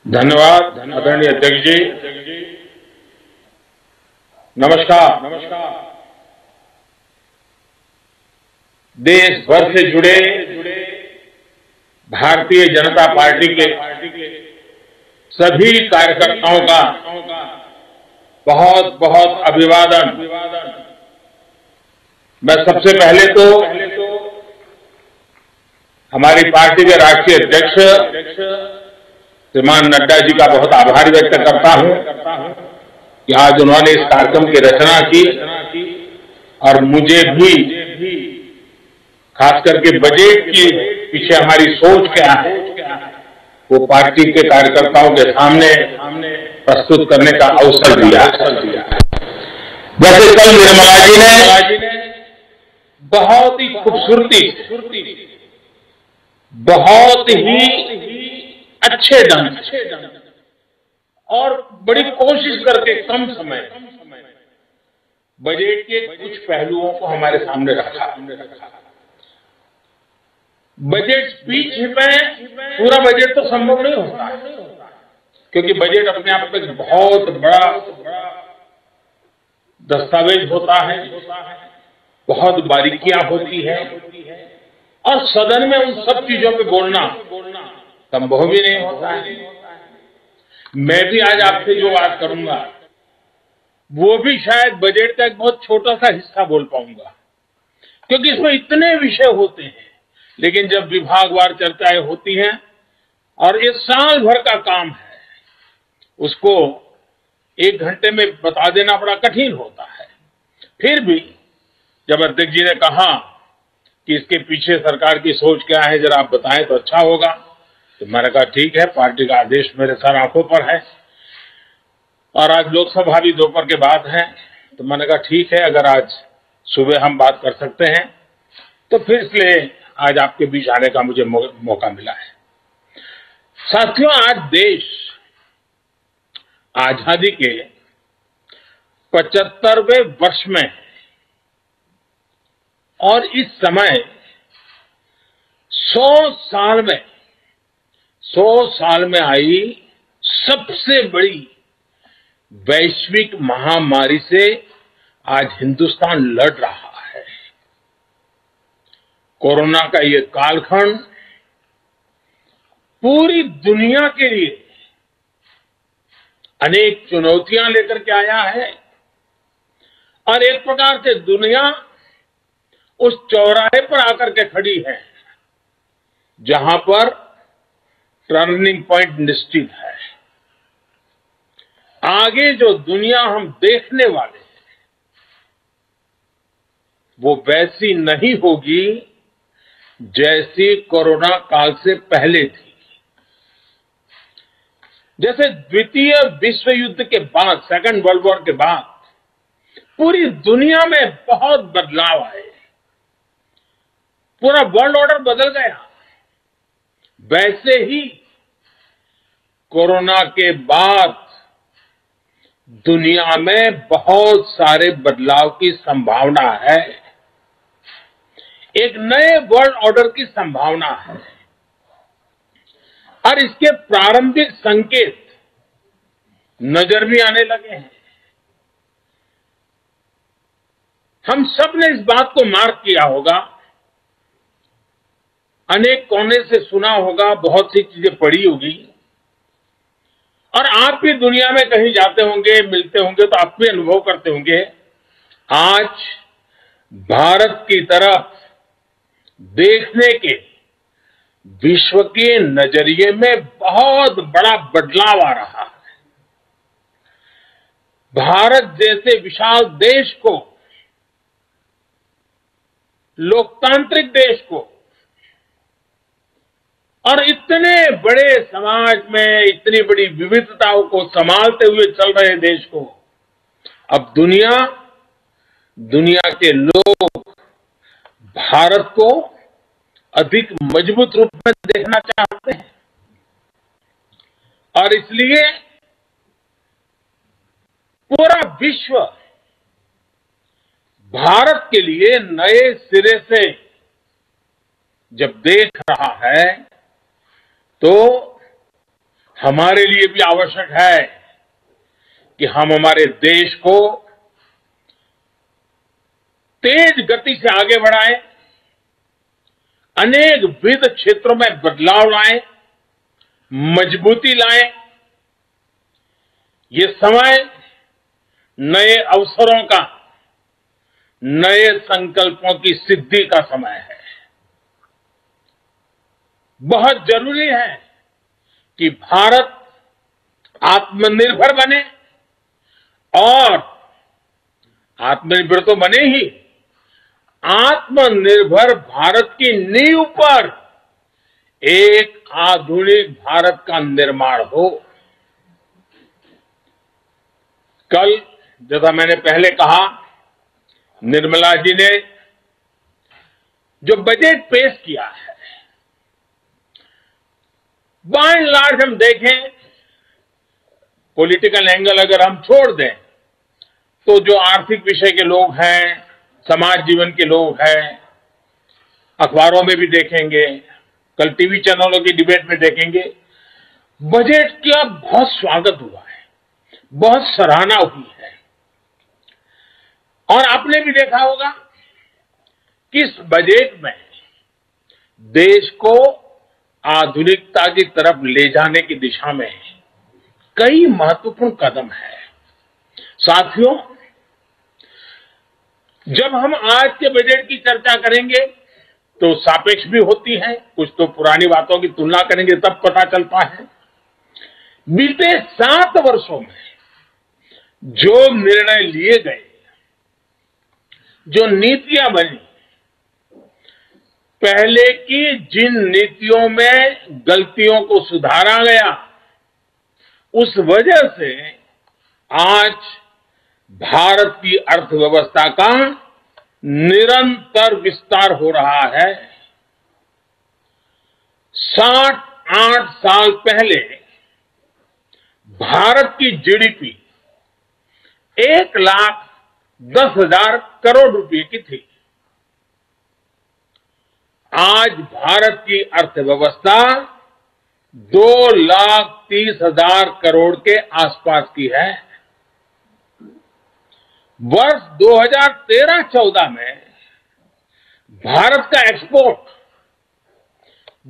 धन्यवाद आदरणीय अध्यक्ष जी। नमस्कार। देश भर से जुड़े भारतीय जनता पार्टी के सभी कार्यकर्ताओं का बहुत बहुत अभिवादन। मैं सबसे पहले तो हमारी पार्टी के राष्ट्रीय अध्यक्ष श्रीमान नड्डा जी का बहुत आभार व्यक्त करता हूं कि आज उन्होंने इस कार्यक्रम की रचना की और मुझे भी खास करके बजट के पीछे हमारी सोच क्या है वो पार्टी के कार्यकर्ताओं के सामने प्रस्तुत करने का अवसर दिया। जैसे कल निर्मला जी ने बहुत ही खूबसूरती, बहुत ही अच्छे ढंग से और बड़ी कोशिश करके कम समय बजट के कुछ पहलुओं को हमारे सामने रखा। बजट स्पीच में पूरा बजट तो संभव नहीं होता क्योंकि बजट अपने आप में बहुत बड़ा दस्तावेज होता है, बहुत बारीकियां होती है और सदन में उन सब चीजों पे बोलना संभव भी नहीं होता है। मैं भी आज आपसे जो बात करूंगा वो भी शायद बजट का एक बहुत छोटा सा हिस्सा बोल पाऊंगा क्योंकि इसमें इतने विषय होते हैं, लेकिन जब विभागवार चर्चाएं होती हैं और ये साल भर का काम है उसको 1 घंटे में बता देना बड़ा कठिन होता है। फिर भी जब अध्यक्ष जी ने कहा कि इसके पीछे सरकार की सोच क्या है जरा आप बताएं तो अच्छा होगा, तो मैंने कहा ठीक है, पार्टी का आदेश मेरे सर आंखों पर है और आज लोकसभा भी दोपहर के बाद है, तो मैंने कहा ठीक है, अगर आज सुबह हम बात कर सकते हैं तो फिर इसलिए आज आपके बीच आने का मुझे मौका मिला है। साथियों, आज देश आजादी के 75वें वर्ष में है और इस समय 100 साल में आई सबसे बड़ी वैश्विक महामारी से आज हिंदुस्तान लड़ रहा है। कोरोना का ये कालखंड पूरी दुनिया के लिए अनेक चुनौतियां लेकर के आया है और एक प्रकार से दुनिया उस चौराहे पर आकर के खड़ी है जहां पर टर्निंग पॉइंट निश्चित है। आगे जो दुनिया हम देखने वाले हैं वो वैसी नहीं होगी जैसी कोरोना काल से पहले थी। जैसे द्वितीय विश्व युद्ध के बाद, सेकंड वर्ल्ड वॉर के बाद पूरी दुनिया में बहुत बदलाव आए, पूरा वर्ल्ड ऑर्डर बदल गया, वैसे ही कोरोना के बाद दुनिया में बहुत सारे बदलाव की संभावना है। एक नए वर्ल्ड ऑर्डर की संभावना है और इसके प्रारंभिक संकेत नजर भी आने लगे हैं। हम सब ने इस बात को मार्क किया होगा, अनेक कोने से सुना होगा, बहुत सी चीजें पढ़ी होगी और आप भी दुनिया में कहीं जाते होंगे, मिलते होंगे तो आप भी अनुभव करते होंगे। आज भारत की तरफ देखने के विश्व के नजरिए में बहुत बड़ा बदलाव आ रहा है। भारत जैसे विशाल देश को, लोकतांत्रिक देश को और इतने बड़े समाज में इतनी बड़ी विविधताओं को संभालते हुए चल रहे देश को अब दुनिया के लोग भारत को अधिक मजबूत रूप में देखना चाहते हैं और इसलिए पूरा विश्व भारत के लिए नए सिरे से जब देख रहा है तो हमारे लिए भी आवश्यक है कि हम हमारे देश को तेज गति से आगे बढ़ाएं, अनेक विविध क्षेत्रों में बदलाव लाएं, मजबूती लाएं। ये समय नए अवसरों का, नए संकल्पों की सिद्धि का समय है। बहुत जरूरी है कि भारत आत्मनिर्भर बने और आत्मनिर्भर तो बने ही, आत्मनिर्भर भारत की नींव पर एक आधुनिक भारत का निर्माण हो। कल जैसा मैंने पहले कहा, निर्मला जी ने जो बजट पेश किया है, बाय एंड लार्ज हम देखें, पॉलिटिकल एंगल अगर हम छोड़ दें, तो जो आर्थिक विषय के लोग हैं, समाज जीवन के लोग हैं, अखबारों में भी देखेंगे, कल टीवी चैनलों की डिबेट में देखेंगे, बजट का बहुत स्वागत हुआ है, बहुत सराहना हुई है। और आपने भी देखा होगा कि इस बजट में देश को आधुनिकता की तरफ ले जाने की दिशा में कई महत्वपूर्ण कदम हैं। साथियों, जब हम आज के बजट की चर्चा करेंगे तो सापेक्ष भी होती है, कुछ तो पुरानी बातों की तुलना करेंगे तब पता चलता है। बीते 7 वर्षों में जो निर्णय लिए गए, जो नीतियां बनी, पहले की जिन नीतियों में गलतियों को सुधारा गया, उस वजह से आज भारत की अर्थव्यवस्था का निरंतर विस्तार हो रहा है। 7-8 साल पहले भारत की जीडीपी 1,10,000 करोड़ रुपए की थी। आज भारत की अर्थव्यवस्था 2,30,000 करोड़ के आसपास की है। वर्ष 2013-14 में भारत का एक्सपोर्ट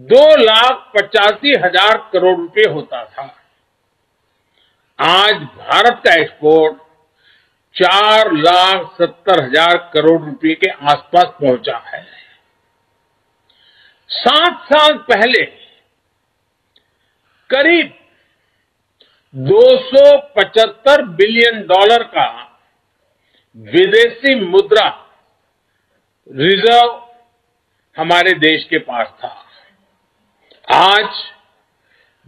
2,85,000 करोड़ रुपए होता था। आज भारत का एक्सपोर्ट 4,70,000 करोड़ रुपए के आसपास पहुंचा है। 7 साल पहले करीब $275 बिलियन का विदेशी मुद्रा रिजर्व हमारे देश के पास था। आज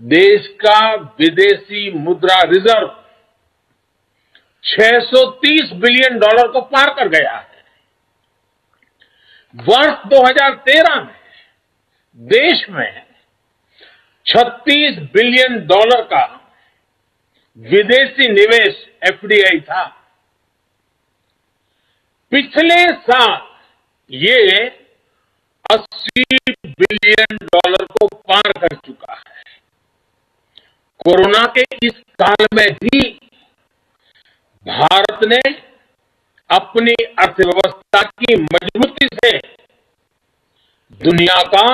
देश का विदेशी मुद्रा रिजर्व $630 बिलियन को पार कर गया है। वर्ष 2013 में देश में $36 बिलियन का विदेशी निवेश एफडीआई था। पिछले साल ये $80 बिलियन को पार कर चुका है। कोरोना के इस साल में भी भारत ने अपनी अर्थव्यवस्था की मजबूती से दुनिया का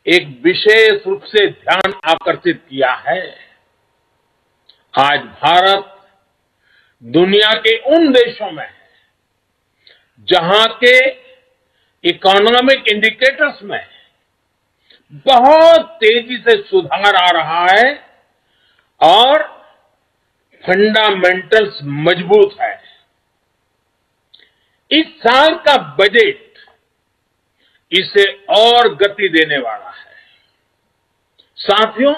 एक विशेष रूप से ध्यान आकर्षित किया है। आज भारत दुनिया के उन देशों में है जहां के इकोनॉमिक इंडिकेटर्स में बहुत तेजी से सुधार आ रहा है और फंडामेंटल्स मजबूत है। इस साल का बजट इसे और गति देने वाला है। साथियों,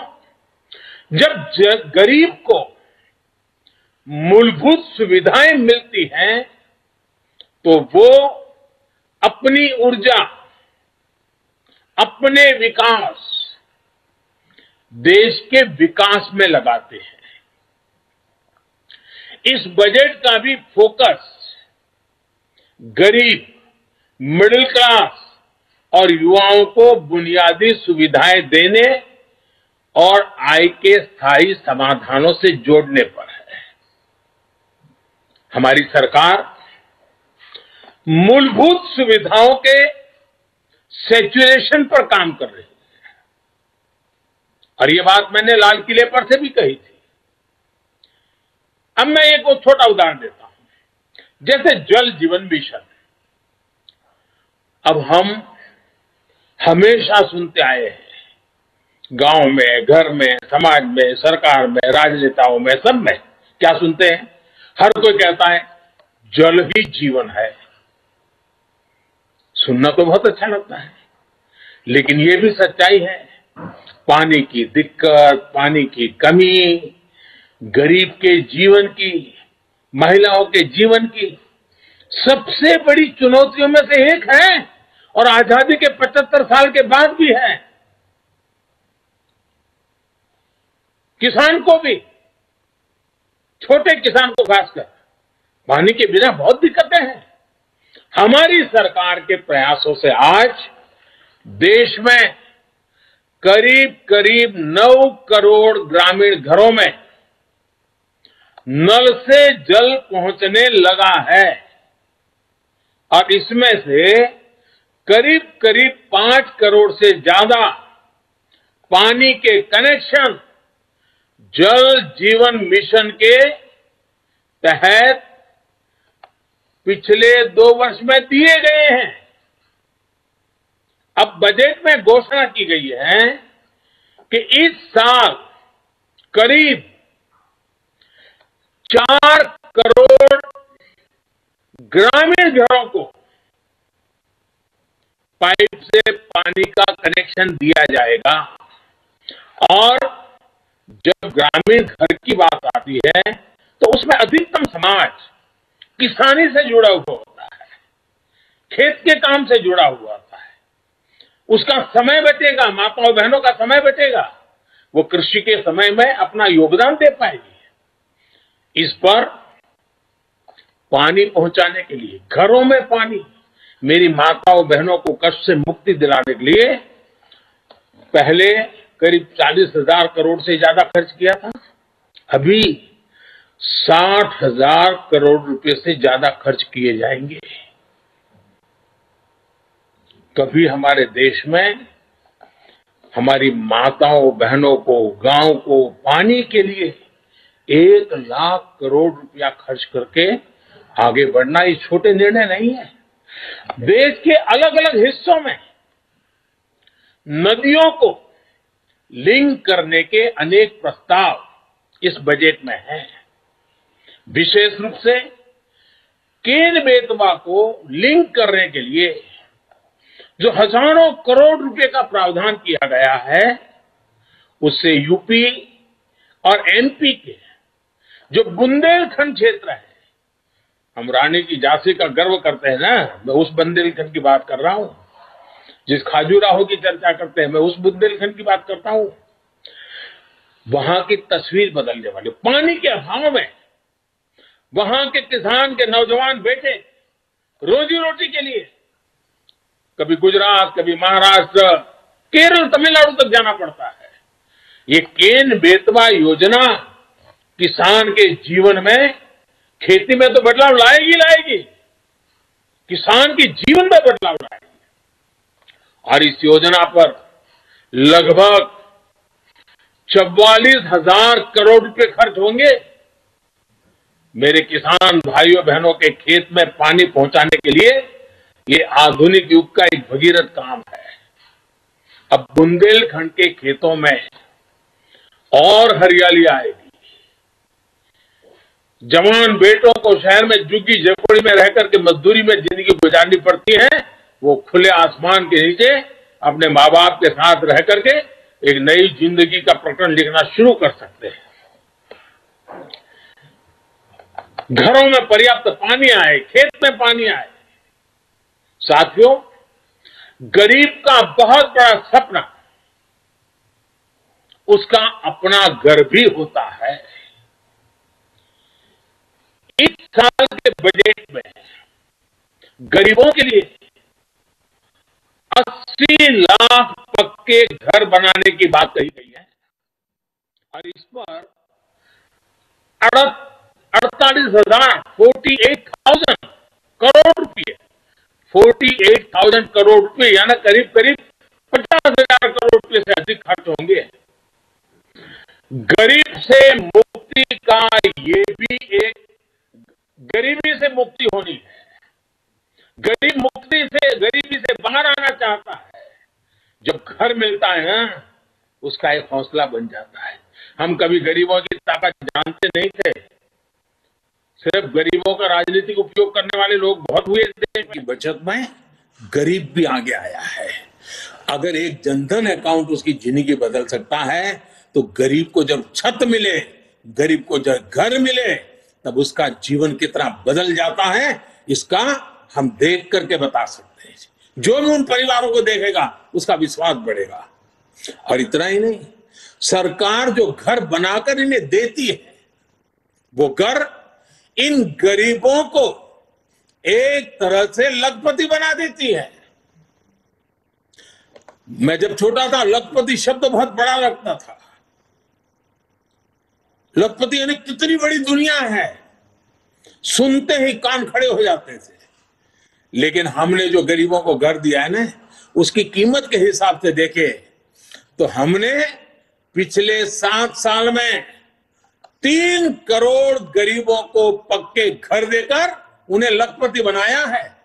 जब गरीब को मूलभूत सुविधाएं मिलती हैं तो वो अपनी ऊर्जा, अपने विकास, देश के विकास में लगाते हैं। इस बजट का भी फोकस गरीब, मिडिल क्लास और युवाओं को बुनियादी सुविधाएं देने और आय के स्थायी समाधानों से जोड़ने पर है। हमारी सरकार मूलभूत सुविधाओं के सैचुरेशन पर काम कर रही है और ये बात मैंने लाल किले पर से भी कही थी। अब मैं एक और छोटा उदाहरण देता हूं, जैसे जल जीवन मिशन। अब हम हमेशा सुनते आए हैं, गांव में, घर में, समाज में, सरकार में, राजनेताओं में, सब में क्या सुनते हैं? हर कोई कहता है जल ही जीवन है। सुनना तो बहुत अच्छा लगता है, लेकिन ये भी सच्चाई है, पानी की दिक्कत, पानी की कमी, गरीब के जीवन की, महिलाओं के जीवन की सबसे बड़ी चुनौतियों में से एक है और आजादी के 75 साल के बाद भी है। किसान को भी, छोटे किसान को खासकर, पानी के बिना बहुत दिक्कतें हैं। हमारी सरकार के प्रयासों से आज देश में करीब करीब 9 करोड़ ग्रामीण घरों में नल से जल पहुंचने लगा है और इसमें से करीब करीब 5 करोड़ से ज्यादा पानी के कनेक्शन जल जीवन मिशन के तहत पिछले 2 वर्ष में दिए गए हैं। अब बजट में घोषणा की गई है कि इस साल करीब 4 करोड़ ग्रामीण घरों को पाइप से पानी का कनेक्शन दिया जाएगा। और जब ग्रामीण घर की बात आती है तो उसमें अधिकतम समाज किसानी से जुड़ा हुआ होता है, खेत के काम से जुड़ा हुआ होता है। उसका समय बचेगा, माताओं बहनों का समय बचेगा, वो कृषि के समय में अपना योगदान दे पाएगी। इस पर पानी पहुंचाने के लिए, घरों में पानी, मेरी माताओं बहनों को कष्ट से मुक्ति दिलाने के लिए पहले करीब 40,000 करोड़ से ज्यादा खर्च किया था, अभी 60,000 करोड़ रुपए से ज्यादा खर्च किए जाएंगे। कभी हमारे देश में हमारी माताओं बहनों को, गांव को पानी के लिए 1 लाख करोड़ रुपया खर्च करके आगे बढ़ना ये छोटे निर्णय नहीं है। देश के अलग अलग हिस्सों में नदियों को लिंक करने के अनेक प्रस्ताव इस बजट में हैं। विशेष रूप से केन बेतवा को लिंक करने के लिए जो हजारों करोड़ रुपए का प्रावधान किया गया है, उससे यूपी और एमपी के जो बुंदेलखंड क्षेत्र है, हम रानी की झांसी का गर्व करते हैं ना, मैं उस बुंदेलखंड की बात कर रहा हूं। जिस खाजुराहो की चर्चा करते हैं, मैं उस बुंदेलखंड की बात करता हूं। वहां की तस्वीर बदलने वाली, पानी के अभाव में वहां के किसान के नौजवान बेटे रोजी रोटी के लिए कभी गुजरात, कभी महाराष्ट्र, केरल, तमिलनाडु तक जाना पड़ता है। ये केन बेतवा योजना किसान के जीवन में, खेती में तो बदलाव लाएगी, किसान के जीवन में बदलाव लाएगी। और इस योजना पर लगभग 44,000 करोड़ रुपए खर्च होंगे। मेरे किसान भाइयों बहनों के खेत में पानी पहुंचाने के लिए ये आधुनिक युग का एक भगीरथ काम है। अब बुंदेलखंड के खेतों में और हरियाली आएगी। जवान बेटों को शहर में झुग्गी झोपड़ी में रहकर के मजदूरी में जिंदगी गुजारनी पड़ती है, वो खुले आसमान के नीचे अपने माँ बाप के साथ रह करके एक नई जिंदगी का प्रकरण लिखना शुरू कर सकते हैं। घरों में पर्याप्त पानी आए, खेत में पानी आए। साथियों, गरीब का बहुत बड़ा सपना उसका अपना घर भी होता है। इस साल के बजट में गरीबों के लिए 80 लाख पक्के घर बनाने की बात कही गई है। और इस पर 48,000 48,000 करोड़ रुपए 48,000 करोड़ रुपए यानी करीब करीब 50,000 करोड़ रुपए से अधिक खर्च होंगे। गरीब से मुक्ति का ये भी एक गरीबी से मुक्ति होनी है। गरीबी से बाहर आना चाहता है। जब घर मिलता है ना, उसका एक हौसला बन जाता है। हम कभी गरीबों की ताकत जानते नहीं थे। सिर्फ गरीबों का राजनीतिक उपयोग करने वाले लोग बहुत हुए थे। की बचत में गरीब भी आगे आया है। अगर एक जनधन अकाउंट उसकी जिंदगी बदल सकता है, तो गरीब को जब छत मिले, गरीब को जब घर मिले, तब उसका जीवन कितना बदल जाता है, इसका हम देख करके बता सकते हैं। जो भी उन परिवारों को देखेगा, उसका विश्वास बढ़ेगा। और इतना ही नहीं, सरकार जो घर बनाकर इन्हें देती है, वो घर इन गरीबों को एक तरह से लखपति बना देती है। मैं जब छोटा था, लखपति शब्द बहुत बड़ा लगता था। लखपति यानी कितनी बड़ी दुनिया है, सुनते ही कान खड़े हो जाते थे। लेकिन हमने जो गरीबों को घर दिया है ना, उसकी कीमत के हिसाब से देखे तो हमने पिछले 7 साल में 3 करोड़ गरीबों को पक्के घर देकर उन्हें लखपति बनाया है।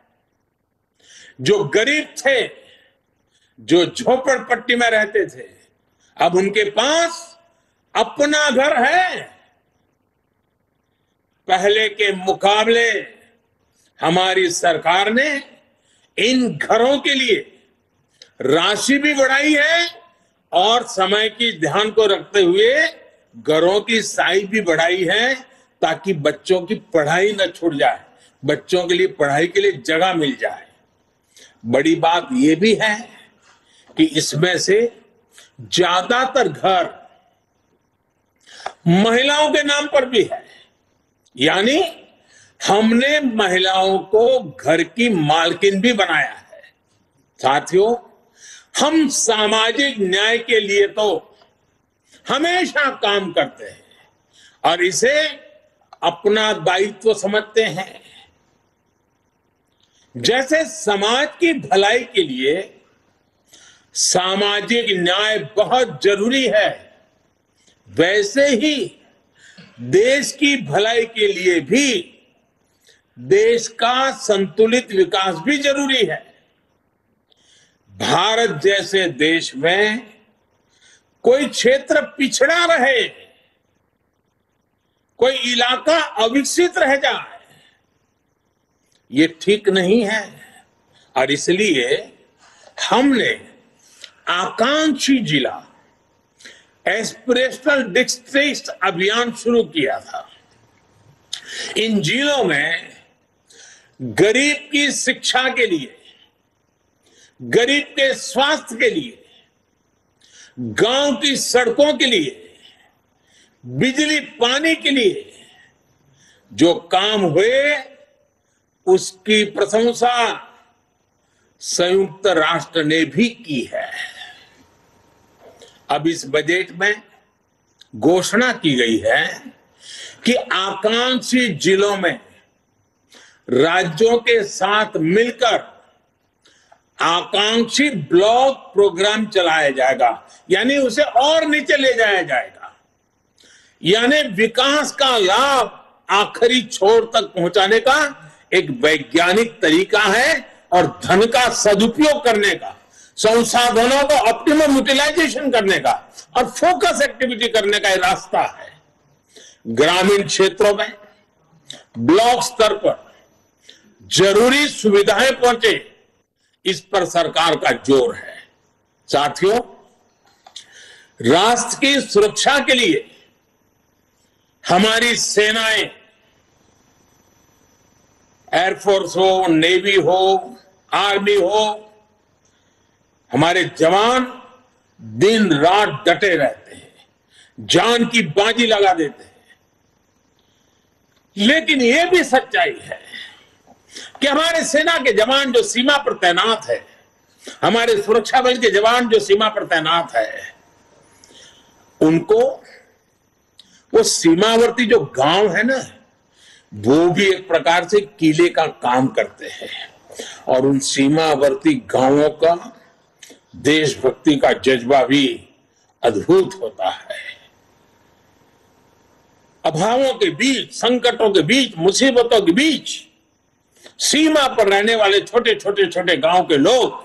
जो गरीब थे, जो झोपड़पट्टी में रहते थे, अब उनके पास अपना घर है। पहले के मुकाबले हमारी सरकार ने इन घरों के लिए राशि भी बढ़ाई है और समय की ध्यान को रखते हुए घरों की साइज भी बढ़ाई है, ताकि बच्चों की पढ़ाई न छूट जाए, बच्चों के लिए पढ़ाई के लिए जगह मिल जाए। बड़ी बात यह भी है कि इसमें से ज्यादातर घर महिलाओं के नाम पर भी है। यानी हमने महिलाओं को घर की मालकिन भी बनाया है। साथियों, हम सामाजिक न्याय के लिए तो हमेशा काम करते हैं और इसे अपना दायित्व समझते हैं। जैसे समाज की भलाई के लिए सामाजिक न्याय बहुत जरूरी है, वैसे ही देश की भलाई के लिए भी देश का संतुलित विकास भी जरूरी है। भारत जैसे देश में कोई क्षेत्र पिछड़ा रहे, कोई इलाका अविकसित रह जाए, ये ठीक नहीं है। और इसलिए हमने आकांक्षी जिला एस्पिरेशनल डिस्ट्रिक्ट अभियान शुरू किया था। इन जिलों में गरीब की शिक्षा के लिए, गरीब के स्वास्थ्य के लिए, गांव की सड़कों के लिए, बिजली पानी के लिए जो काम हुए, उसकी प्रशंसा संयुक्त राष्ट्र ने भी की है। अब इस बजट में घोषणा की गई है कि आकांक्षी जिलों में राज्यों के साथ मिलकर आकांक्षी ब्लॉक प्रोग्राम चलाया जाएगा, यानी उसे और नीचे ले जाया जाएगा। यानी विकास का लाभ आखिरी छोर तक पहुंचाने का एक वैज्ञानिक तरीका है और धन का सदुपयोग करने का, संसाधनों को ऑप्टिमम यूटिलाइजेशन करने का और फोकस एक्टिविटी करने का रास्ता है। ग्रामीण क्षेत्रों में ब्लॉक स्तर पर जरूरी सुविधाएं पहुंचे, इस पर सरकार का जोर है। साथियों, राष्ट्र की सुरक्षा के लिए हमारी सेनाएं, एयरफोर्स हो, नेवी हो, आर्मी हो, हमारे जवान दिन रात डटे रहते हैं, जान की बाजी लगा देते हैं। लेकिन यह भी सच्चाई है कि हमारे सेना के जवान जो सीमा पर तैनात है, हमारे सुरक्षा बल के जवान जो सीमा पर तैनात है, उनको वो सीमावर्ती जो गांव है ना, वो भी एक प्रकार से किले का काम करते हैं और उन सीमावर्ती गांवों का देशभक्ति का जज्बा भी अद्भुत होता है। अभावों के बीच, संकटों के बीच, मुसीबतों के बीच सीमा पर रहने वाले छोटे छोटे गांव के लोग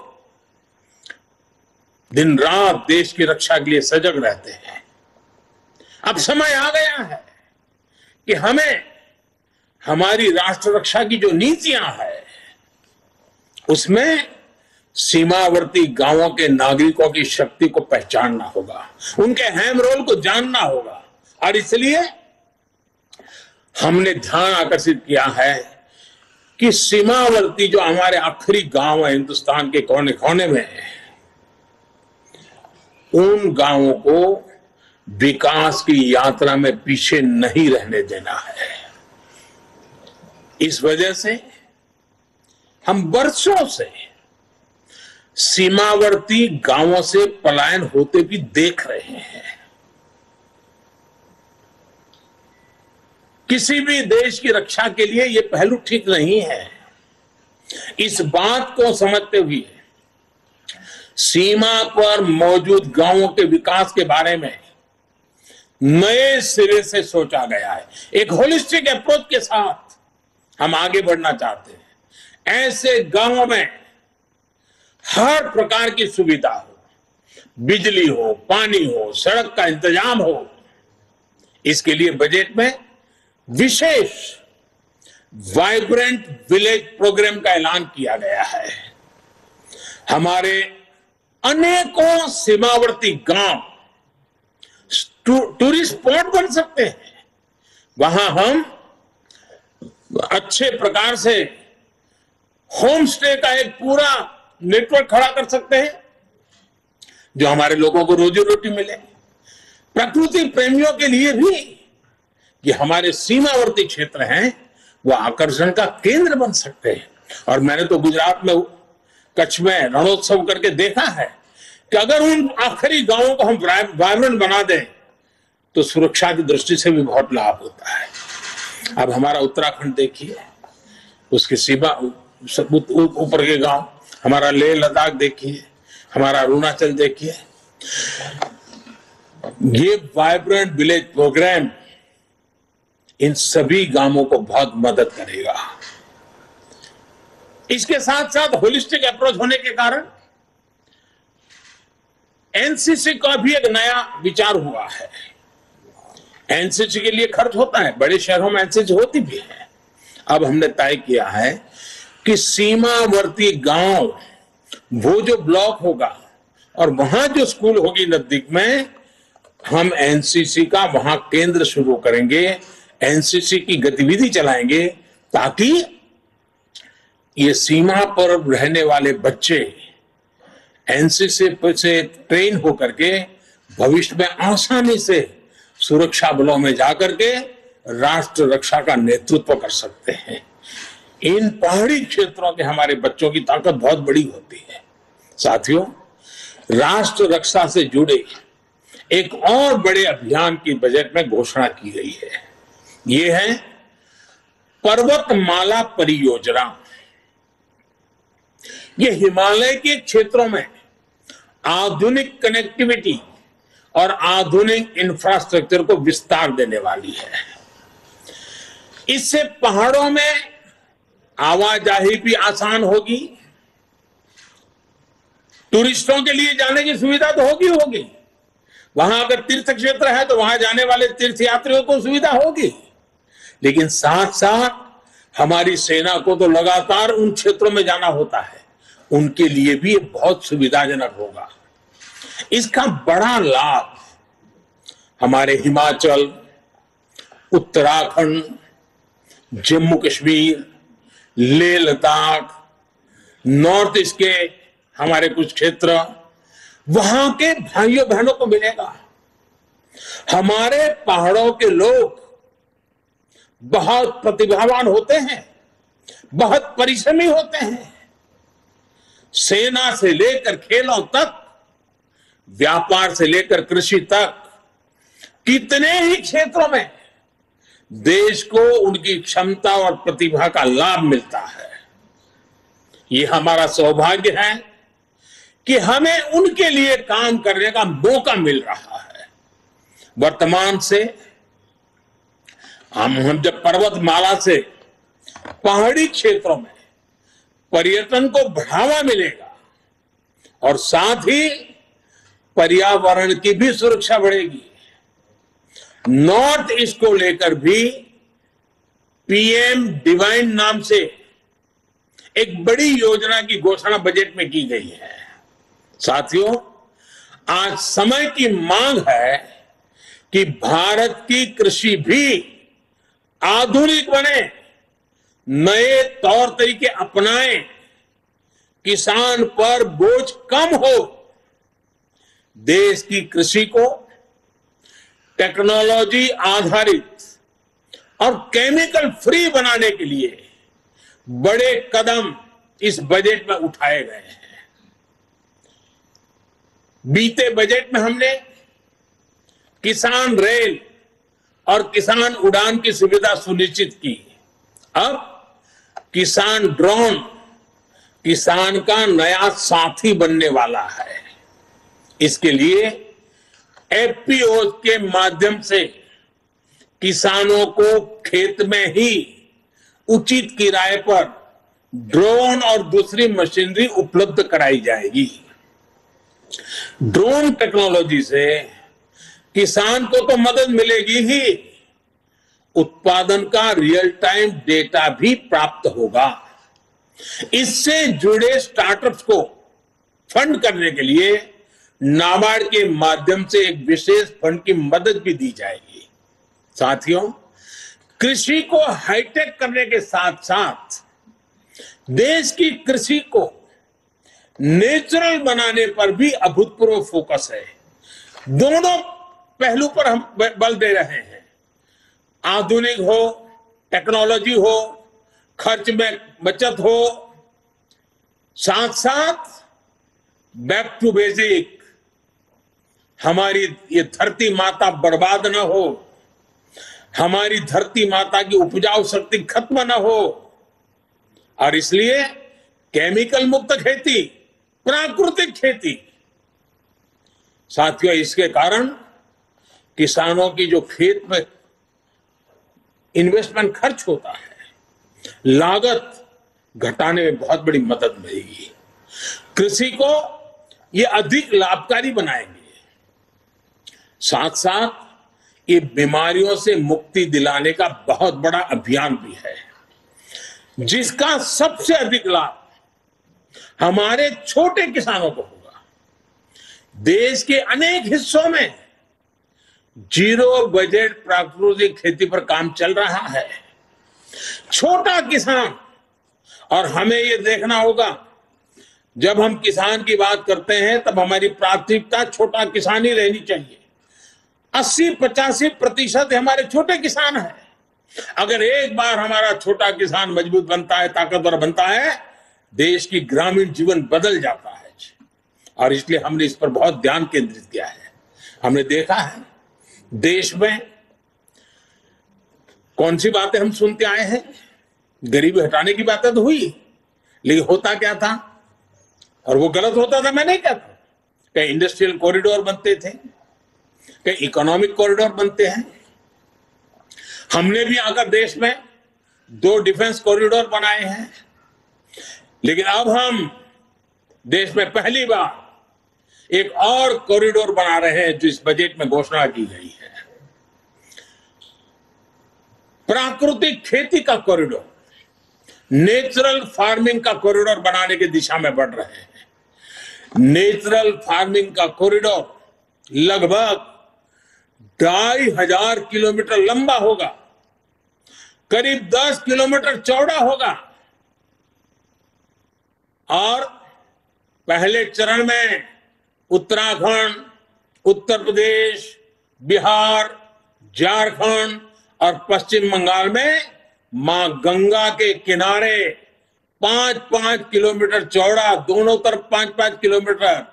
दिन रात देश की रक्षा के लिए सजग रहते हैं। अब समय आ गया है कि हमें हमारी राष्ट्र रक्षा की जो नीतियां है उसमें सीमावर्ती गांवों के नागरिकों की शक्ति को पहचानना होगा, उनके अहम रोल को जानना होगा। और इसलिए हमने ध्यान आकर्षित किया है कि सीमावर्ती जो हमारे आखिरी गांव है हिंदुस्तान के कोने कोने में, उन गांवों को विकास की यात्रा में पीछे नहीं रहने देना है। इस वजह से हम वर्षों से सीमावर्ती गांवों से पलायन होते भी देख रहे हैं। किसी भी देश की रक्षा के लिए यह पहलू ठीक नहीं है। इस बात को समझते हुए सीमा पर मौजूद गांवों के विकास के बारे में नए सिरे से सोचा गया है। एक होलिस्टिक अप्रोच के साथ हम आगे बढ़ना चाहते हैं। ऐसे गांवों में हर प्रकार की सुविधा हो, बिजली हो, पानी हो, सड़क का इंतजाम हो। इसके लिए बजट में विशेष वाइब्रेंट विलेज प्रोग्राम का ऐलान किया गया है। हमारे अनेकों सीमावर्ती गांव टूरिस्ट स्पॉट बन सकते हैं। वहां हम अच्छे प्रकार से होम स्टे का एक पूरा नेटवर्क खड़ा कर सकते हैं जो हमारे लोगों को रोजी रोटी मिले। प्रकृति प्रेमियों के लिए भी ये हमारे सीमावर्ती क्षेत्र हैं, वो आकर्षण का केंद्र बन सकते हैं। और मैंने तो गुजरात में कच्छ में रणोत्सव करके देखा है कि अगर उन आखिरी गांवों को हम वाइब्रेंट बना दें तो सुरक्षा की दृष्टि से भी बहुत लाभ होता है। अब हमारा उत्तराखंड देखिए, उसकी सीमा ऊपर के गांव, हमारा लेह लद्दाख देखिए, हमारा अरुणाचल देखिए। ये वाइब्रेंट विलेज प्रोग्राम इन सभी गांवों को बहुत मदद करेगा। इसके साथ साथ होलिस्टिक अप्रोच होने के कारण एनसीसी का भी एक नया विचार हुआ है। एनसीसी के लिए खर्च होता है, बड़े शहरों में एनसीसी होती भी है। अब हमने तय किया है कि सीमावर्ती गांव, वो जो ब्लॉक होगा और वहां जो स्कूल होगी नजदीक में, हम एनसीसी का वहां केंद्र शुरू करेंगे, एनसीसी की गतिविधि चलाएंगे ताकि ये सीमा पर रहने वाले बच्चे एनसीसी से ट्रेन होकर के भविष्य में आसानी से सुरक्षा बलों में जाकर के राष्ट्र रक्षा का नेतृत्व कर सकते हैं। इन पहाड़ी क्षेत्रों के हमारे बच्चों की ताकत बहुत बड़ी होती है। साथियों, राष्ट्र रक्षा से जुड़े एक और बड़े अभियान की बजट में घोषणा की गई है। ये है पर्वतमाला परियोजना। ये हिमालय के क्षेत्रों में आधुनिक कनेक्टिविटी और आधुनिक इंफ्रास्ट्रक्चर को विस्तार देने वाली है। इससे पहाड़ों में आवाजाही भी आसान होगी, टूरिस्टों के लिए जाने की सुविधा तो होगी। वहां अगर तीर्थ क्षेत्र है तो वहां जाने वाले तीर्थ यात्रियों को सुविधा होगी, लेकिन साथ साथ हमारी सेना को तो लगातार उन क्षेत्रों में जाना होता है, उनके लिए भी बहुत सुविधाजनक होगा। इसका बड़ा लाभ हमारे हिमाचल, उत्तराखंड, जम्मू कश्मीर, लेह लद्दाख, नॉर्थ ईस्ट के हमारे कुछ क्षेत्र, वहां के भाइयों बहनों को मिलेगा। हमारे पहाड़ों के लोग बहुत प्रतिभावान होते हैं, बहुत परिश्रमी होते हैं। सेना से लेकर खेलों तक, व्यापार से लेकर कृषि तक, कितने ही क्षेत्रों में देश को उनकी क्षमता और प्रतिभा का लाभ मिलता है। ये हमारा सौभाग्य है कि हमें उनके लिए काम करने का मौका मिल रहा है। वर्तमान से हम जब पर्वतमाला से पहाड़ी क्षेत्रों में पर्यटन को बढ़ावा मिलेगा और साथ ही पर्यावरण की भी सुरक्षा बढ़ेगी। नॉर्थ ईस्ट को लेकर भी पीएम डिवाइन नाम से एक बड़ी योजना की घोषणा बजट में की गई है। साथियों, आज समय की मांग है कि भारत की कृषि भी आधुनिक बने, नए तौर तरीके अपनाएं, किसान पर बोझ कम हो। देश की कृषि को टेक्नोलॉजी आधारित और केमिकल फ्री बनाने के लिए बड़े कदम इस बजट में उठाए गए हैं। बीते बजट में हमने किसान रेल और किसान उड़ान की सुविधा सुनिश्चित की। अब किसान ड्रोन किसान का नया साथी बनने वाला है। इसके लिए एफपीओ के माध्यम से किसानों को खेत में ही उचित किराए पर ड्रोन और दूसरी मशीनरी उपलब्ध कराई जाएगी। ड्रोन टेक्नोलॉजी से किसान को तो मदद मिलेगी ही, उत्पादन का रियल टाइम डेटा भी प्राप्त होगा। इससे जुड़े स्टार्टअप्स को फंड करने के लिए नाबार्ड के माध्यम से एक विशेष फंड की मदद भी दी जाएगी। साथियों, कृषि को हाईटेक करने के साथ साथ देश की कृषि को नेचुरल बनाने पर भी अभूतपूर्व फोकस है। दोनों पहलू पर हम बल दे रहे हैं। आधुनिक हो, टेक्नोलॉजी हो, खर्च में बचत हो, साथ साथ बैक टू बेसिक, हमारी ये धरती माता बर्बाद न हो, हमारी धरती माता की उपजाऊ शक्ति खत्म न हो, और इसलिए केमिकल मुक्त खेती, प्राकृतिक खेती। साथियों, इसके कारण किसानों की जो खेत में इन्वेस्टमेंट खर्च होता है, लागत घटाने में बहुत बड़ी मदद मिलेगी। कृषि को ये अधिक लाभकारी बनाएंगे। साथ साथ ये बीमारियों से मुक्ति दिलाने का बहुत बड़ा अभियान भी है, जिसका सबसे अधिक लाभ हमारे छोटे किसानों को होगा। देश के अनेक हिस्सों में जीरो बजट प्राकृतिक खेती पर काम चल रहा है। छोटा किसान, और हमें यह देखना होगा, जब हम किसान की बात करते हैं तब हमारी प्राथमिकता छोटा किसान ही रहनी चाहिए। 80-85% हमारे छोटे किसान हैं। अगर एक बार हमारा छोटा किसान मजबूत बनता है, ताकतवर बनता है, देश की ग्रामीण जीवन बदल जाता है। और इसलिए हमने इस पर बहुत ध्यान केंद्रित किया है। हमने देखा है देश में कौन सी बातें हम सुनते आए हैं। गरीबी हटाने की बातें तो हुई, लेकिन होता क्या था, और वो गलत होता था, मैं नहीं कहता। कहीं इंडस्ट्रियल कॉरिडोर बनते थे, कहीं इकोनॉमिक कॉरिडोर बनते हैं। हमने भी आकर देश में 2 डिफेंस कॉरिडोर बनाए हैं, लेकिन अब हम देश में पहली बार एक और कॉरिडोर बना रहे हैं, जो इस बजट में घोषणा की गई है। प्राकृतिक खेती का कॉरिडोर, नेचुरल फार्मिंग का कॉरिडोर बनाने की दिशा में बढ़ रहे हैं। नेचुरल फार्मिंग का कॉरिडोर लगभग 2500 किलोमीटर लंबा होगा, करीब 10 किलोमीटर चौड़ा होगा, और पहले चरण में उत्तराखंड, उत्तर प्रदेश, बिहार, झारखंड और पश्चिम बंगाल में मां गंगा के किनारे 5-5 किलोमीटर चौड़ा, दोनों तरफ 5-5 किलोमीटर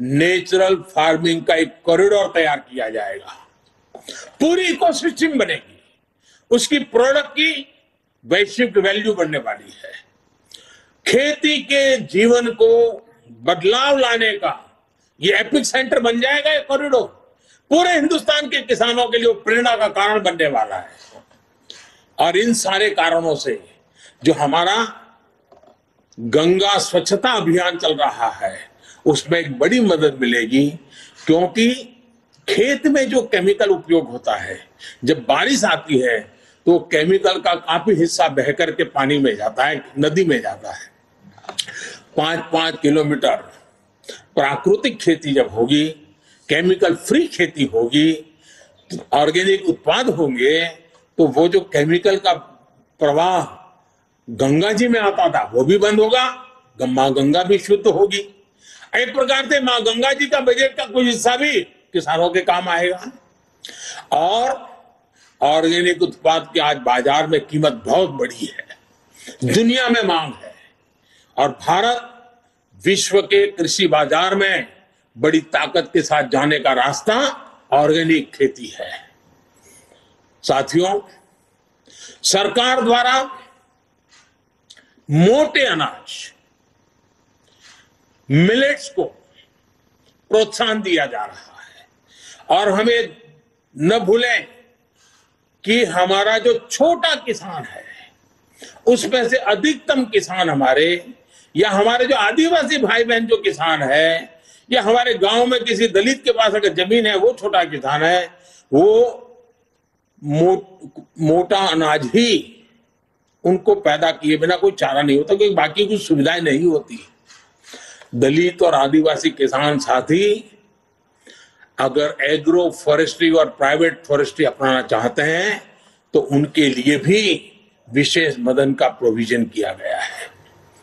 नेचुरल फार्मिंग का एक कॉरिडोर तैयार किया जाएगा। पूरी इकोसिस्टम बनेगी, उसकी प्रोडक्ट की वैश्विक वैल्यू बढ़ने वाली है। खेती के जीवन को बदलाव लाने का ये एपिक सेंटर बन जाएगा। ये कॉरिडोर पूरे हिंदुस्तान के किसानों के लिए प्रेरणा का कारण बनने वाला है। और इन सारे कारणों से जो हमारा गंगा स्वच्छता अभियान चल रहा है उसमें एक बड़ी मदद मिलेगी, क्योंकि खेत में जो केमिकल उपयोग होता है, जब बारिश आती है तो केमिकल का काफी हिस्सा बहकर के पानी में जाता है, नदी में जाता है। 5-5 किलोमीटर प्राकृतिक खेती जब होगी, केमिकल फ्री खेती होगी, ऑर्गेनिक उत्पाद होंगे, तो वो जो केमिकल का प्रवाह गंगा जी में आता था वो भी बंद होगा, मां गंगा भी शुद्ध होगी। एक प्रकार से मां गंगा जी का बजट का कुछ हिस्सा भी किसानों के काम आएगा। और ऑर्गेनिक उत्पाद की आज बाजार में कीमत बहुत बड़ी है, दुनिया में मांग है, और भारत विश्व के कृषि बाजार में बड़ी ताकत के साथ जाने का रास्ता ऑर्गेनिक खेती है। साथियों, सरकार द्वारा मोटे अनाज मिलेट्स को प्रोत्साहन दिया जा रहा है, और हमें न भूलें कि हमारा जो छोटा किसान है उसमें से अधिकतम किसान हमारे, या हमारे जो आदिवासी भाई बहन जो किसान है, या हमारे गांव में किसी दलित के पास अगर जमीन है वो छोटा किसान है, वो मोटा अनाज ही उनको पैदा किए बिना कोई चारा नहीं होता, क्योंकि बाकी कुछ सुविधाएं नहीं होती। दलित और आदिवासी किसान साथी अगर एग्रो फॉरेस्ट्री और प्राइवेट फॉरेस्ट्री अपनाना चाहते हैं तो उनके लिए भी विशेष मदद का प्रोविजन किया गया है।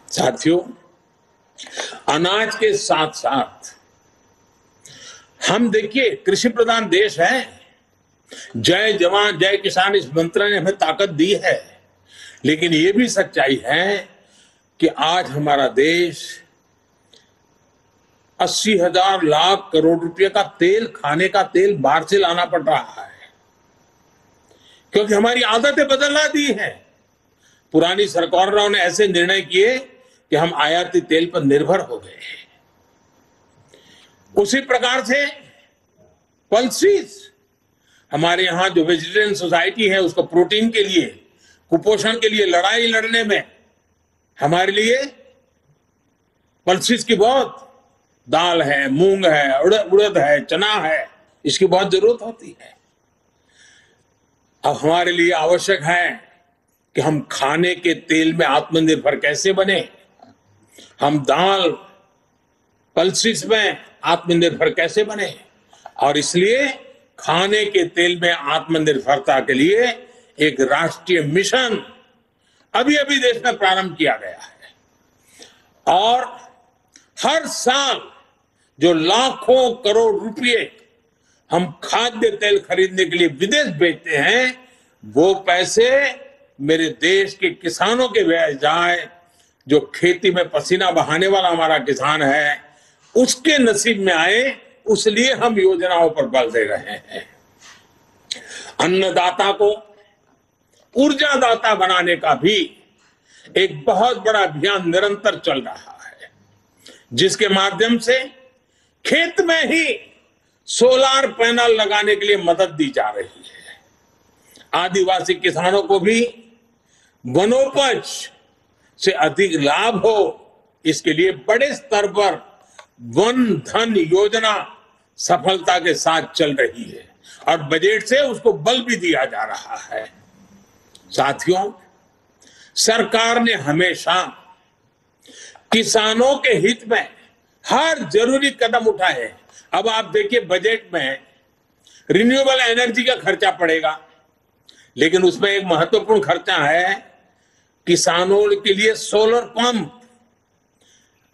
साथियों, अनाज के साथ साथ हम देखिए कृषि प्रधान देश है, जय जवान जय किसान इस मंत्र ने हमें ताकत दी है, लेकिन ये भी सच्चाई है कि आज हमारा देश 80,000 लाख करोड़ रुपए का तेल, खाने का तेल बाहर से लाना पड़ रहा है, क्योंकि हमारी आदतें बदलना दी है। पुरानी सरकारों ने ऐसे निर्णय किए कि हम आयाती तेल पर निर्भर हो गए। उसी प्रकार से पल्सीज, हमारे यहां जो वेजिटेरियन सोसाइटी है उसको प्रोटीन के लिए, कुपोषण के लिए लड़ाई लड़ने में हमारे लिए पल्सीज की बहुत, दाल है, मूंग है, उड़द है, चना है, इसकी बहुत जरूरत होती है। अब हमारे लिए आवश्यक है कि हम खाने के तेल में आत्मनिर्भर कैसे बने, हम दाल पल्सीज में आत्मनिर्भर कैसे बने, और इसलिए खाने के तेल में आत्मनिर्भरता के लिए एक राष्ट्रीय मिशन अभी अभी देश में प्रारंभ किया गया है। और हर साल जो लाखों करोड़ रुपए हम खाद्य तेल खरीदने के लिए विदेश भेजते हैं, वो पैसे मेरे देश के किसानों के व्यय जाए, जो खेती में पसीना बहाने वाला हमारा किसान है उसके नसीब में आए, उसलिए हम योजनाओं पर बल दे रहे हैं। अन्नदाता को ऊर्जादाता बनाने का भी एक बहुत बड़ा अभियान निरंतर चल रहा है, जिसके माध्यम से खेत में ही सोलार पैनल लगाने के लिए मदद दी जा रही है। आदिवासी किसानों को भी वनोपज से अधिक लाभ हो, इसके लिए बड़े स्तर पर वन धन योजना सफलता के साथ चल रही है, और बजट से उसको बल भी दिया जा रहा है। साथियों, सरकार ने हमेशा किसानों के हित में हर जरूरी कदम उठाए। अब आप देखिए बजट में रिन्यूएबल एनर्जी का खर्चा पड़ेगा, लेकिन उसमें एक महत्वपूर्ण खर्चा है किसानों के लिए सोलर पंप।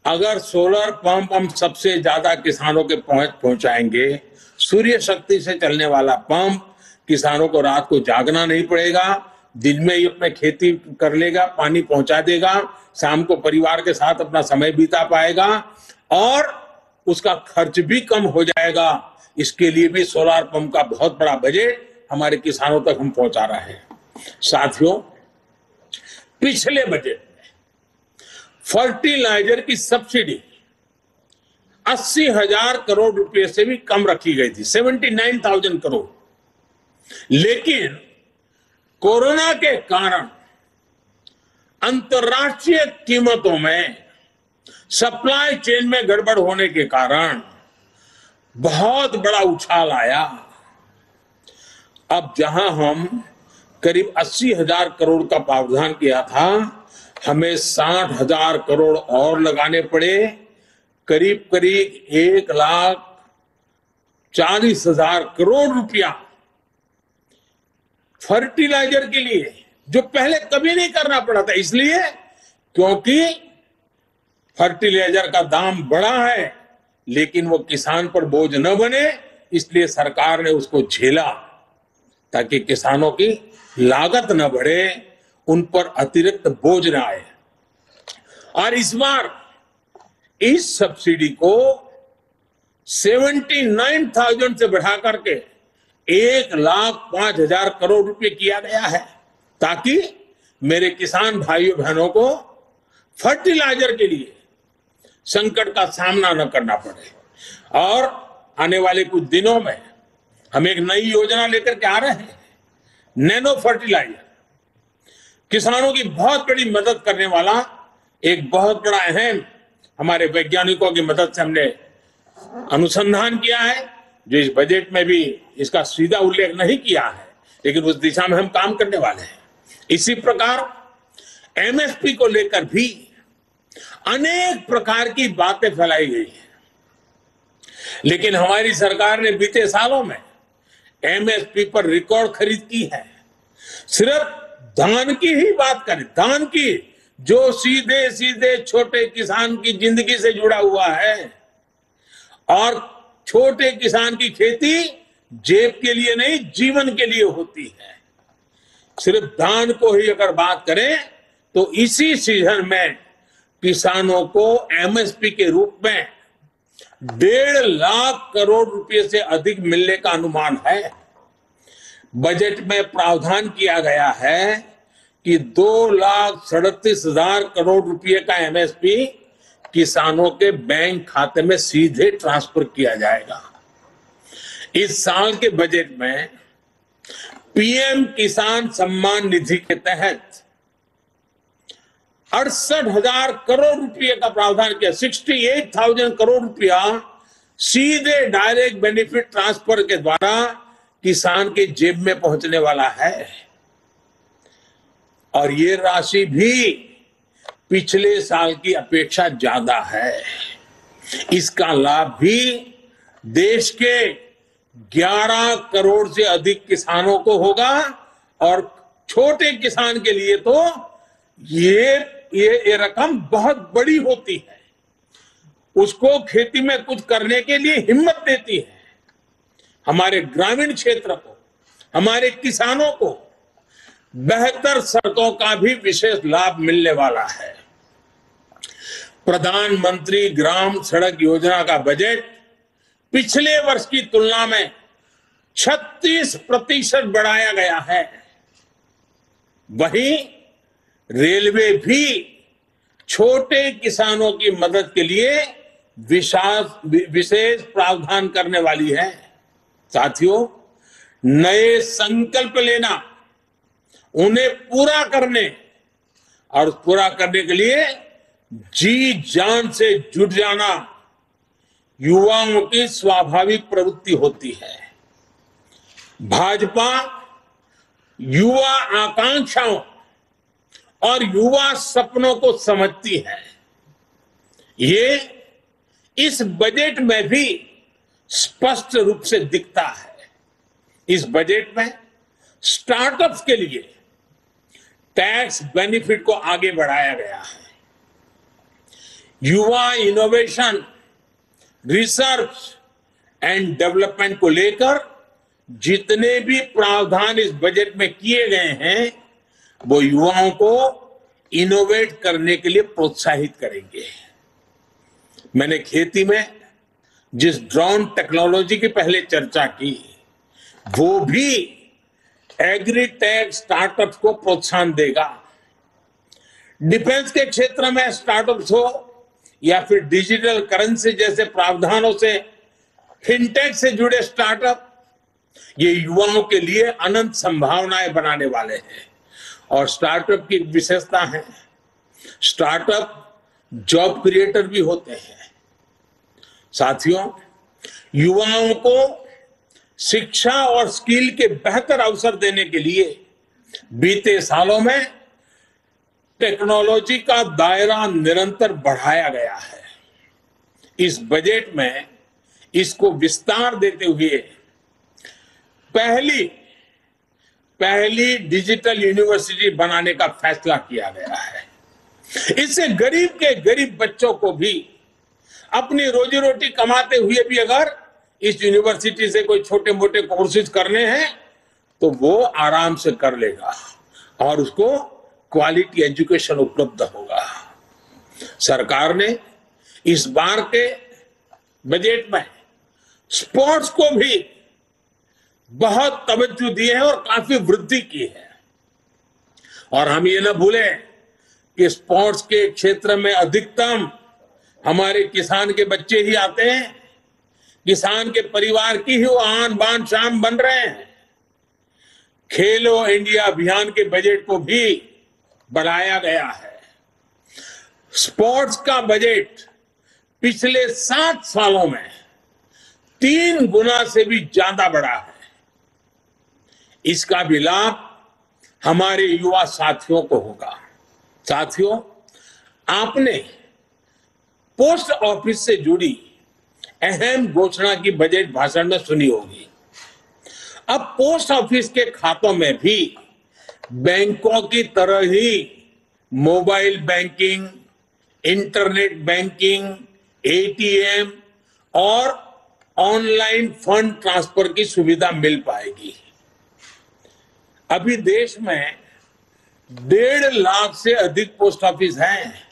अगर सोलर पंप हम सबसे ज्यादा किसानों के पहुंचाएंगे, सूर्य शक्ति से चलने वाला पंप, किसानों को रात को जागना नहीं पड़ेगा, दिन में ही अपने खेती कर लेगा, पानी पहुंचा देगा, शाम को परिवार के साथ अपना समय बिता पाएगा, और उसका खर्च भी कम हो जाएगा। इसके लिए भी सोलार पंप का बहुत बड़ा बजट हमारे किसानों तक हम पहुंचा रहे हैं। साथियों, पिछले बजट में फर्टिलाइजर की सब्सिडी 80,000 करोड़ रुपए से भी कम रखी गई थी, 79,000 करोड़। लेकिन कोरोना के कारण अंतर्राष्ट्रीय कीमतों में सप्लाई चेन में गड़बड़ होने के कारण बहुत बड़ा उछाल आया। अब जहां हम करीब 80,000 करोड़ का प्रावधान किया था, हमें 60,000 करोड़ और लगाने पड़े। करीब करीब 1,40,000 करोड़ रुपया फर्टिलाइजर के लिए, जो पहले कभी नहीं करना पड़ा था। इसलिए क्योंकि फर्टिलाइजर का दाम बढ़ा है, लेकिन वो किसान पर बोझ न बने, इसलिए सरकार ने उसको झेला ताकि किसानों की लागत न बढ़े, उन पर अतिरिक्त बोझ न आए। और इस बार इस सब्सिडी को 79,000 से बढ़ा करके 1,05,000 करोड़ रुपए किया गया है, ताकि मेरे किसान भाइयों बहनों को फर्टिलाइजर के लिए संकट का सामना न करना पड़े। और आने वाले कुछ दिनों में हम एक नई योजना लेकर के आ रहे हैं, नैनो फर्टिलाइजर। किसानों की बहुत बड़ी मदद करने वाला एक बहुत बड़ा अहम, हमारे वैज्ञानिकों की मदद से हमने अनुसंधान किया है, जो इस बजट में भी इसका सीधा उल्लेख नहीं किया है, लेकिन उस दिशा में हम काम करने वाले हैं। इसी प्रकार एमएसपी को लेकर भी अनेक प्रकार की बातें फैलाई गई हैं, लेकिन हमारी सरकार ने बीते सालों में एमएसपी पर रिकॉर्ड खरीद की है। सिर्फ धान की ही बात करें, धान की, जो सीधे सीधे छोटे किसान की जिंदगी से जुड़ा हुआ है, और छोटे किसान की खेती जेब के लिए नहीं, जीवन के लिए होती है। सिर्फ धान को ही अगर बात करें तो इसी सीजन में किसानों को एमएसपी के रूप में 1.5 लाख करोड़ रुपए से अधिक मिलने का अनुमान है। बजट में प्रावधान किया गया है कि 2,37,000 करोड़ रुपए का एमएसपी किसानों के बैंक खाते में सीधे ट्रांसफर किया जाएगा। इस साल के बजट में पीएम किसान सम्मान निधि के तहत 68,000 करोड़ रुपए का प्रावधान किया। 68,000 करोड़ रुपया सीधे डायरेक्ट बेनिफिट ट्रांसफर के द्वारा किसान के जेब में पहुंचने वाला है। और ये राशि भी पिछले साल की अपेक्षा ज्यादा है। इसका लाभ भी देश के 11 करोड़ से अधिक किसानों को होगा, और छोटे किसान के लिए तो ये रकम बहुत बड़ी होती है। उसको खेती में कुछ करने के लिए हिम्मत देती है। हमारे ग्रामीण क्षेत्र को, हमारे किसानों को बेहतर सड़कों का भी विशेष लाभ मिलने वाला है। प्रधानमंत्री ग्राम सड़क योजना का बजट पिछले वर्ष की तुलना में 36% बढ़ाया गया है। वहीं रेलवे भी छोटे किसानों की मदद के लिए विशेष प्रावधान करने वाली है। साथियों, नए संकल्प लेना, उन्हें पूरा करने, और पूरा करने के लिए जी जान से जुट जाना युवाओं की स्वाभाविक प्रवृत्ति होती है। भाजपा युवा आकांक्षाओं और युवा सपनों को समझती है। ये इस बजट में भी स्पष्ट रूप से दिखता है। इस बजट में स्टार्टअप्स के लिए टैक्स बेनिफिट को आगे बढ़ाया गया है। युवा इनोवेशन, रिसर्च एंड डेवलपमेंट को लेकर जितने भी प्रावधान इस बजट में किए गए हैं, वो युवाओं को इनोवेट करने के लिए प्रोत्साहित करेंगे। मैंने खेती में जिस ड्रोन टेक्नोलॉजी की पहले चर्चा की, वो भी एग्रीटेक स्टार्टअप्स को प्रोत्साहन देगा। डिफेंस के क्षेत्र में स्टार्टअप्स हो या फिर डिजिटल करेंसी जैसे प्रावधानों से फिनटेक से जुड़े स्टार्टअप, ये युवाओं के लिए अनंत संभावनाएं बनाने वाले हैं। और स्टार्टअप की विशेषता है, स्टार्टअप जॉब क्रिएटर भी होते हैं। साथियों, युवाओं को शिक्षा और स्किल के बेहतर अवसर देने के लिए बीते सालों में टेक्नोलॉजी का दायरा निरंतर बढ़ाया गया है। इस बजट में इसको विस्तार देते हुए पहली डिजिटल यूनिवर्सिटी बनाने का फैसला किया गया है। इससे गरीब के गरीब बच्चों को भी अपनी रोजी रोटी कमाते हुए भी अगर इस यूनिवर्सिटी से कोई छोटे मोटे कोर्सेज करने हैं तो वो आराम से कर लेगा और उसको क्वालिटी एजुकेशन उपलब्ध होगा। सरकार ने इस बार के बजट में स्पोर्ट्स को भी बहुत तवज्जो दी है और काफी वृद्धि की है। और हम ये न भूलें कि स्पोर्ट्स के क्षेत्र में अधिकतम हमारे किसान के बच्चे ही आते हैं। किसान के परिवार की ही वो आन बान शान बन रहे हैं। खेलो इंडिया अभियान के बजट को भी बढ़ाया गया है। स्पोर्ट्स का बजट पिछले 7 सालों में 3 गुना से भी ज्यादा बढ़ा है। इसका भी लाभ हमारे युवा साथियों को होगा। साथियों, आपने पोस्ट ऑफिस से जुड़ी अहम घोषणा की बजट भाषण में सुनी होगी। अब पोस्ट ऑफिस के खातों में भी बैंकों की तरह ही mobile banking, internet banking, ATM और ऑनलाइन फंड ट्रांसफर की सुविधा मिल पाएगी। अभी देश में 1.5 लाख से अधिक पोस्ट ऑफिस हैं,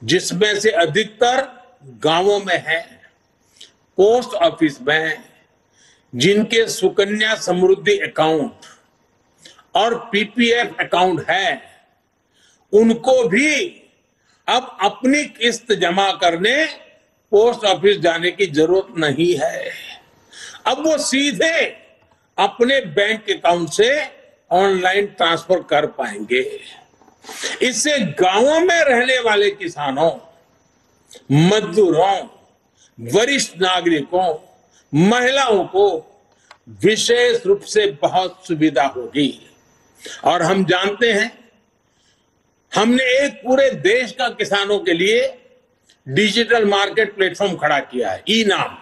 जिसमें से अधिकतर गांवों में है। पोस्ट ऑफिस में जिनके सुकन्या समृद्धि अकाउंट और पीपीएफ अकाउंट है, उनको भी अब अपनी किस्त जमा करने पोस्ट ऑफिस जाने की जरूरत नहीं है। अब वो सीधे अपने बैंक अकाउंट से ऑनलाइन ट्रांसफर कर पाएंगे। इससे गांवों में रहने वाले किसानों, मजदूरों, वरिष्ठ नागरिकों, महिलाओं को विशेष रूप से बहुत सुविधा होगी। और हम जानते हैं, हमने एक पूरे देश का किसानों के लिए डिजिटल मार्केट प्लेटफॉर्म खड़ा किया है, ई-नाम।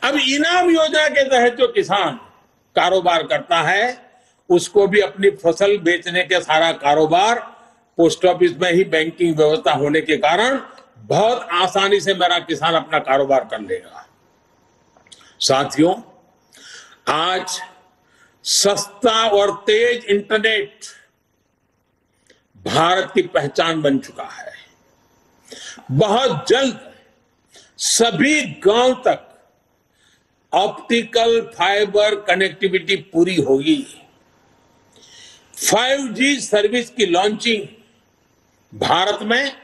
अब ई-नाम योजना के तहत जो किसान कारोबार करता है, उसको भी अपनी फसल बेचने के सारा कारोबार पोस्ट ऑफिस में ही बैंकिंग व्यवस्था होने के कारण बहुत आसानी से मेरा किसान अपना कारोबार कर लेगा। साथियों, आज सस्ता और तेज इंटरनेट भारत की पहचान बन चुका है। बहुत जल्द सभी गांव तक ऑप्टिकल फाइबर कनेक्टिविटी पूरी होगी। 5G सर्विस की लॉन्चिंग भारत में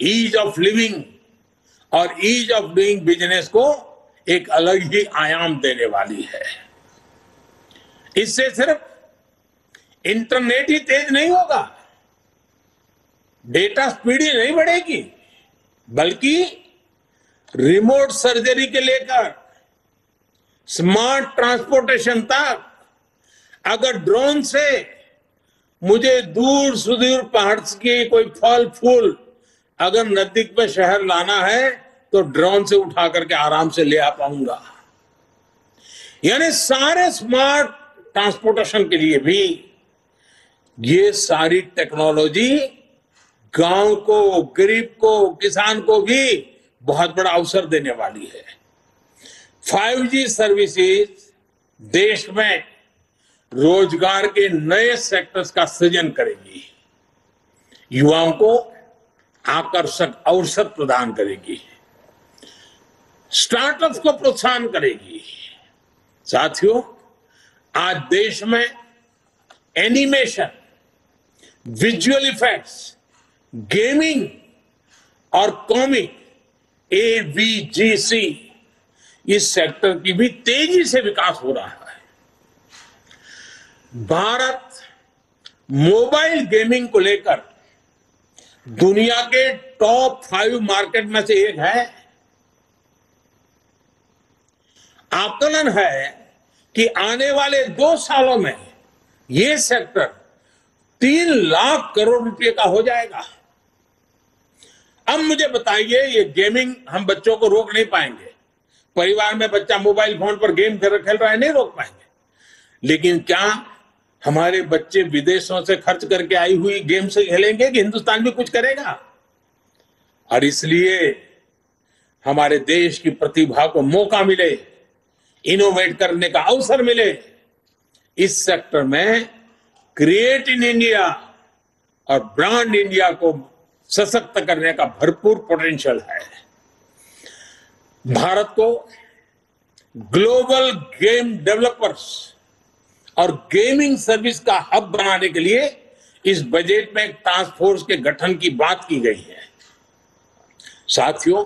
ईज ऑफ लिविंग और ईज ऑफ डूइंग बिजनेस को एक अलग ही आयाम देने वाली है। इससे सिर्फ इंटरनेट ही तेज नहीं होगा, डेटा स्पीड ही नहीं बढ़ेगी, बल्कि रिमोट सर्जरी के लेकर स्मार्ट ट्रांसपोर्टेशन तक अगर ड्रोन से मुझे दूर सुदूर पहाड़ के कोई फल फूल अगर नजदीक में शहर लाना है तो ड्रोन से उठा करके आराम से ले आ पाऊंगा। यानी सारे स्मार्ट ट्रांसपोर्टेशन के लिए भी ये सारी टेक्नोलॉजी गांव को, गरीब को, किसान को भी बहुत बड़ा अवसर देने वाली है। 5G सर्विसेज देश में रोजगार के नए सेक्टर्स का सृजन करेगी, युवाओं को आकर्षक अवसर प्रदान करेगी। स्टार्टअप्स को प्रोत्साहन करेगी। साथियों, आज देश में एनिमेशन, विजुअल इफेक्ट्स, गेमिंग और कॉमिक AVGC इस सेक्टर की भी तेजी से विकास हो रहा है। भारत मोबाइल गेमिंग को लेकर दुनिया के टॉप 5 मार्केट में से एक है। आकलन है कि आने वाले 2 सालों में यह सेक्टर 3 लाख करोड़ रुपए का हो जाएगा। अब मुझे बताइए, ये गेमिंग हम बच्चों को रोक नहीं पाएंगे। परिवार में बच्चा मोबाइल फोन पर गेम खेल रहा है, नहीं रोक पाएंगे। लेकिन क्या हमारे बच्चे विदेशों से खर्च करके आई हुई गेम से खेलेंगे कि हिंदुस्तान भी कुछ करेगा? और इसलिए हमारे देश की प्रतिभा को मौका मिले, इनोवेट करने का अवसर मिले। इस सेक्टर में क्रिएट इन इंडिया और ब्रांड इंडिया को सशक्त करने का भरपूर पोटेंशियल है। भारत को ग्लोबल गेम डेवलपर्स और गेमिंग सर्विस का हब बनाने के लिए इस बजट में एक टास्क फोर्स के गठन की बात की गई है। साथियों,